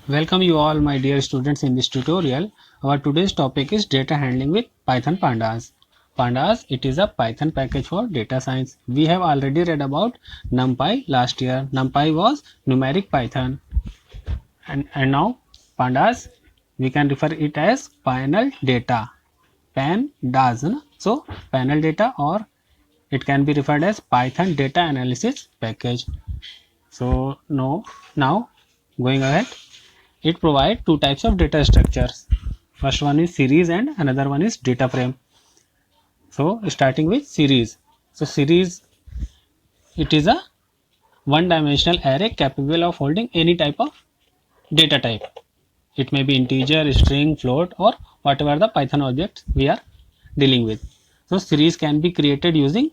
Welcome you all my dear students in this tutorial. Our today's topic is data handling with Python Pandas. Pandas, it is a Python package for data science. We have already read about NumPy last year. NumPy was numeric Python and now Pandas, we can refer it as panel data. Pandas. Na? So panel data, or it can be referred as Python data analysis package. So no, now going ahead. It provides two types of data structures. First one is series and another one is data frame. So starting with series. So series, it is a one dimensional array capable of holding any type of data type. It may be integer, string, float, or whatever the Python object we are dealing with. So series can be created using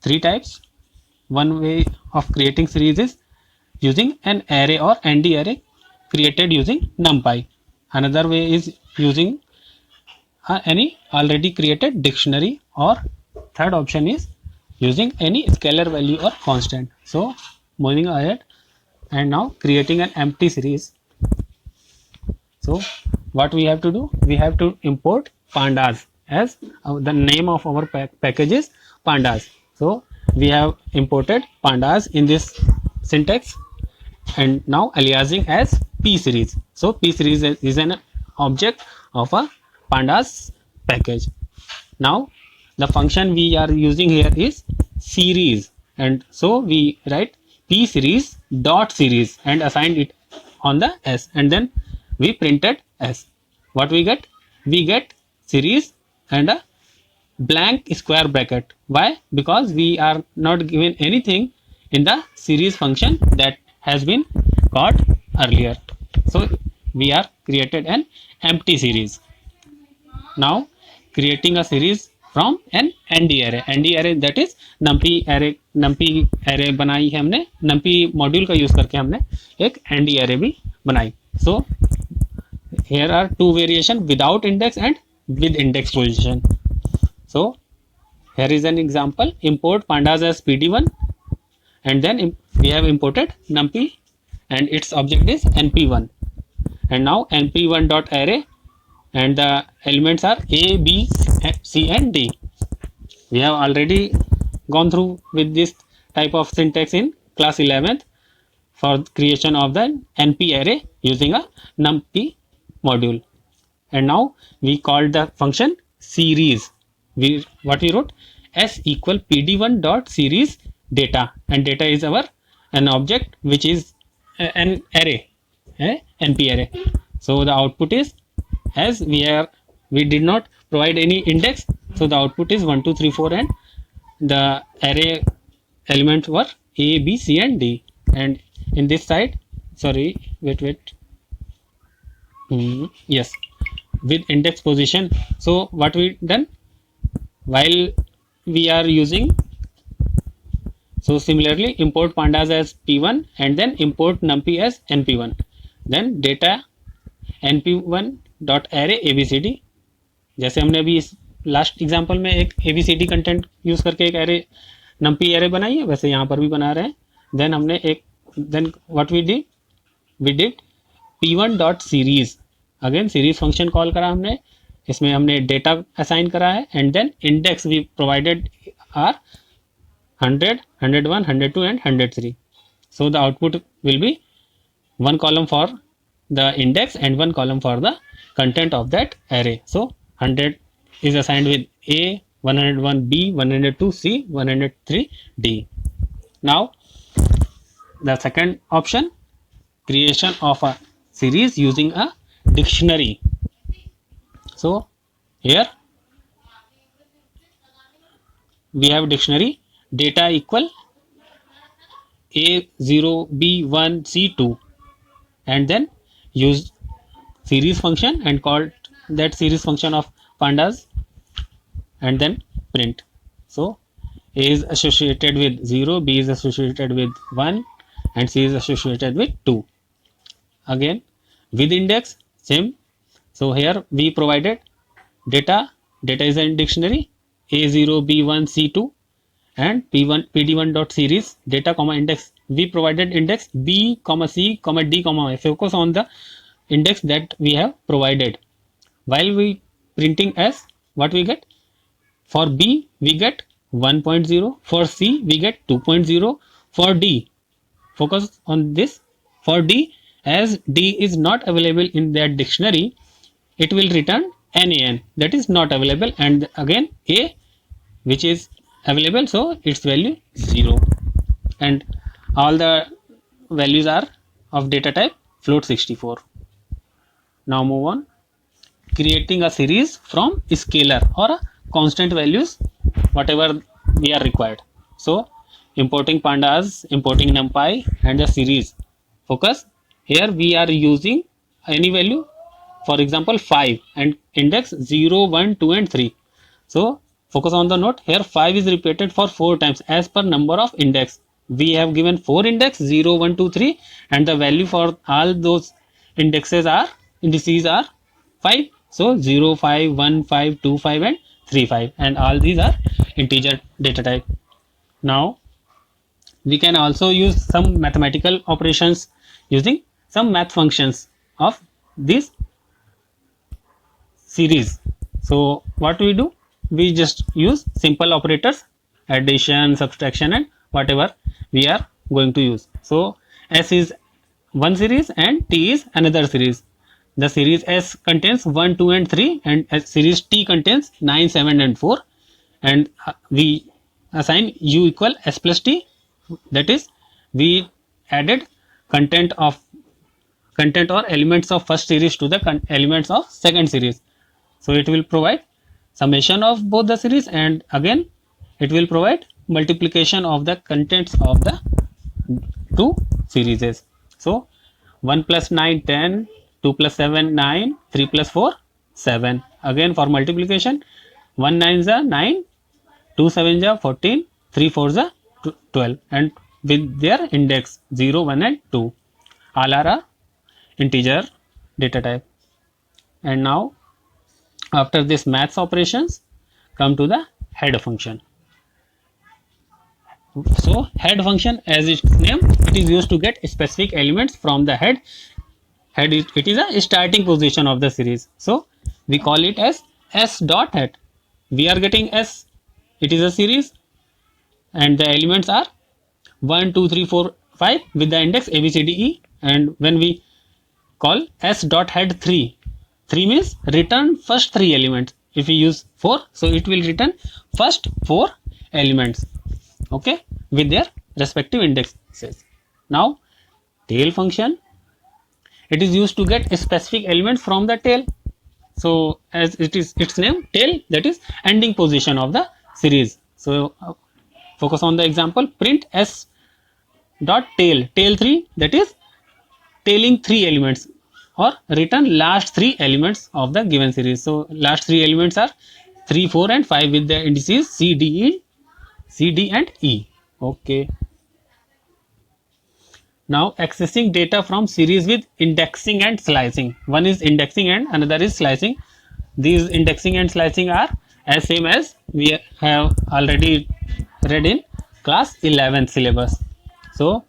three types. One way of creating series is using an array or ND array created using NumPy. Another way is using any already created dictionary, or third option is using any scalar value or constant. So moving ahead and now creating an empty series. So what we have to do, we have to import pandas, as the name of our package is pandas. So we have imported pandas in this syntax and now aliasing as p series. So p series is an object of a pandas package. Now the function we are using here is series, and so we write p series dot series and assigned it on the s, and then we printed s. What we get? We get series and a blank square bracket. Why? Because we are not given anything in the series function that has been called earlier. So we are created an empty series. Now creating a series from an ND array. ND array, that is numpy array. numpy array बनाई है हमने, numpy module का use करके हमने एक ND array भी बनाई. So here are two variation, without index and with index position. So here is an example. Import pandas as pd1, and then we have imported numpy and its object is np1, and now np1 dot array, and the elements are a, b, c and d. We have already gone through with this type of syntax in class 11th for creation of the np array using a numpy module. And now we called the function series. What we wrote, s equal pd1 dot series data, and data is our an object which is an array, np array. So the output is, as we did not provide any index, so the output is 1 2 3 4, and the array elements were a, b, c and d. And in this side, sorry, wait, yes, with index position. So what we done, while we are using, so similarly import pandas as p1 and then import numpy as np1, then data np1 dot array abcd. जैसे हमने अभी इस last example में एक abcd content use करके एक array numpy array बनाई है, वैसे यहाँ पर भी बना रहे हैं. देन हमने एक, then what we did p1 dot series, again series function call करा हमने, इसमें हमने डेटा असाइन करा है, and then index we provided are 100 101 102 and 103. So the output will be one column for the index and one column for the content of that array. So 100 is assigned with a, 101 b, 102 c, 103 d. Now the second option, creation of a series using a dictionary. So here we have dictionary data equal a0 b1 c2, and then use series function and called that series function of pandas, and then print. So a is associated with 0, b is associated with 1, and c is associated with 2. Again with index, same. So here we provided data is in dictionary a0 b1 c2, and pd1 dot series data comma index, we provided index b comma c comma d comma. Focus on the index that we have provided. While we printing S, what we get? For B, we get 1.0. For C, we get 2.0. For D, focus on this. For D, as D is not available in that dictionary, it will return NaN, that is not available, and again A, which is available, so its value 0. And all the values are of data type float 64. Now move on. Creating a series from scalar or a constant values, whatever we are required. So importing pandas, importing numpy and the series. Focus here, we are using any value, for example 5 and index 0, 1, 2 and 3. So focus on the note here, 5 is repeated for 4 times as per number of index. We have given 4 index 0, 1, 2, 3 and the value for all those indices are 5. So 0, 5, 1, 5, 2, 5 and 3, 5, and all these are integer data type. Now we can also use some mathematical operations using some math functions of this series. So what we do? We just use simple operators, addition, subtraction and whatever we are going to use. So S is one series and T is another series. The series S contains 1, 2 and 3 and series T contains 9, 7 and 4, and we assign U equal S plus T, that is we added content or elements of first series to the elements of second series. So it will provide summation of both the series, and again it will provide multiplication of the contents of the two series. So 1 plus 9 10, 2 plus 7 9, 3 plus 4 7. Again for multiplication, 1 9 is 9, 2 7 is 14, 3 4 is 12, and with their index 0, 1 and 2. All are a integer data type. And now after this maths operations, come to the head function. So head function, as its name, it is used to get specific elements from the head. It is a starting position of the series. So we call it as S dot head. We are getting S. It is a series and the elements are 1, 2, 3, 4, 5 with the index A, B, C, D, E. And when we call S dot head 3, 3 means return first 3 elements. If we use 4, so it will return first 4 elements, okay, with their respective indexes. Now tail function, it is used to get a specific element from the tail. So as it is its name, tail, that is ending position of the series. So focus on the example, print S dot tail 3, that is tailing 3 elements, or return last 3 elements of the given series. So last 3 elements are 3, 4 and 5 with the indices C, D and E. Okay. Now accessing data from series with indexing and slicing. One is indexing and another is slicing. These indexing and slicing are as same as we have already read in class 11 syllabus. So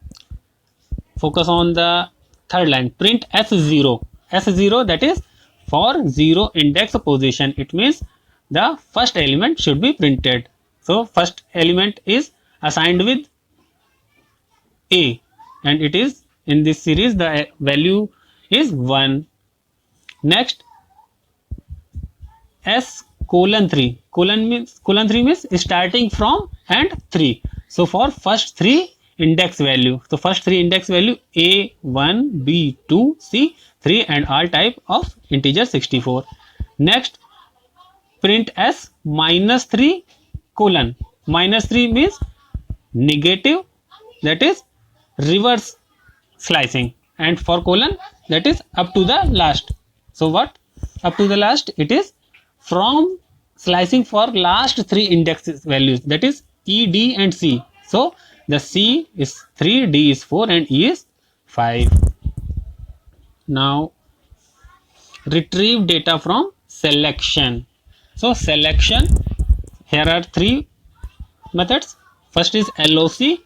focus on the third line, print S0. S0, that is for 0 index position. It means the first element should be printed. So first element is assigned with A, and it is in this series the value is 1. Next, S colon 3. Colon 3 means starting from and 3. So for first 3 index value, so first 3 index value A, 1, B, 2, C, 3 and all type of integer 64. Next, print S minus 3 colon. Minus 3 means negative, that is reverse slicing, and for colon, that is up to the last. So what? Up to the last, it is from slicing for last 3 index values, that is E, D and C. So the C is 3, D is 4 and E is 5. Now retrieve data from selection. So selection, here are 3 methods. First is LOC,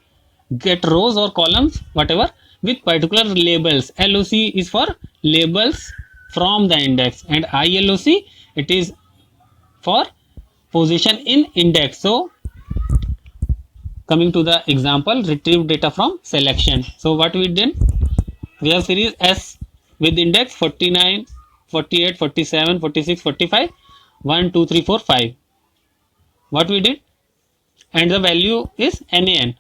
get rows or columns, whatever with particular labels. LOC is for labels from the index, and ILOC, it is for position in index. So coming to the example, retrieve data from selection. So what we did, we have series S with index 49, 48, 47, 46, 45, 1, 2, 3, 4, 5. What we did, and the value is NaN.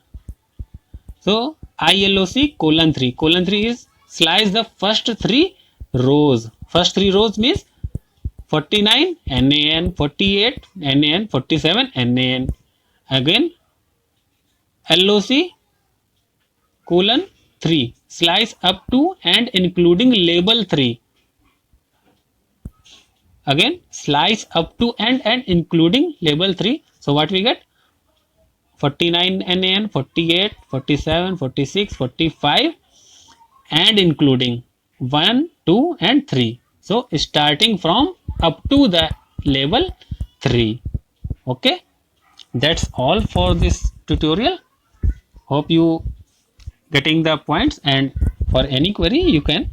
So ILOC colon 3. Colon 3 is slice the first three rows. First three rows means 49 NaN, 48 NaN, 47 NaN. Again LOC colon 3, slice up to and including label 3. Again slice up to and including label 3. So what we get, 49 NaN, 48, 47, 46, 45 and including 1, 2 and 3. So starting from up to the label 3. Okay, that's all for this tutorial. Hope you getting the points, and for any query you can